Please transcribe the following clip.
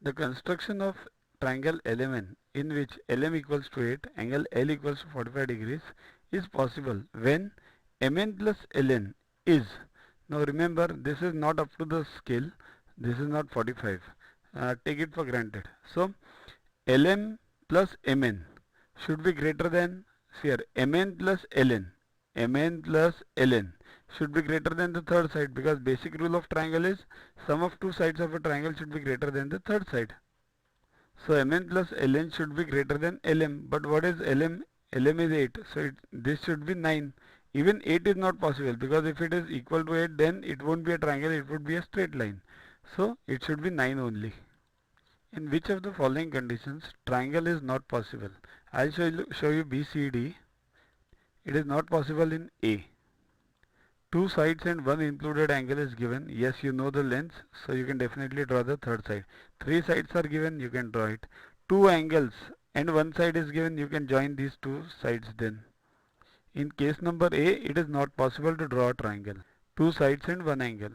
The construction of triangle LMN in which LM equals to 8, angle L equals to 45 degrees is possible when MN plus LN is, now remember this is not up to the scale, this is not 45, take it for granted. So LM plus MN should be greater than, see here, MN plus LN, MN plus LN should be greater than the third side, because basic rule of triangle is sum of two sides of a triangle should be greater than the third side. So Mn plus Ln should be greater than Lm, but what is Lm? Lm is 8, so this should be 9. Even 8 is not possible, because if it is equal to 8, then it won't be a triangle, it would be a straight line. So it should be 9 only. In which of the following conditions triangle is not possible? I'll show you BCD. It is not possible in A. Two sides and one included angle is given. Yes, you know the lengths, so you can definitely draw the third side. Three sides are given, you can draw it. Two angles and one side is given, you can join these two sides then. In case number A, it is not possible to draw a triangle. Two sides and one angle.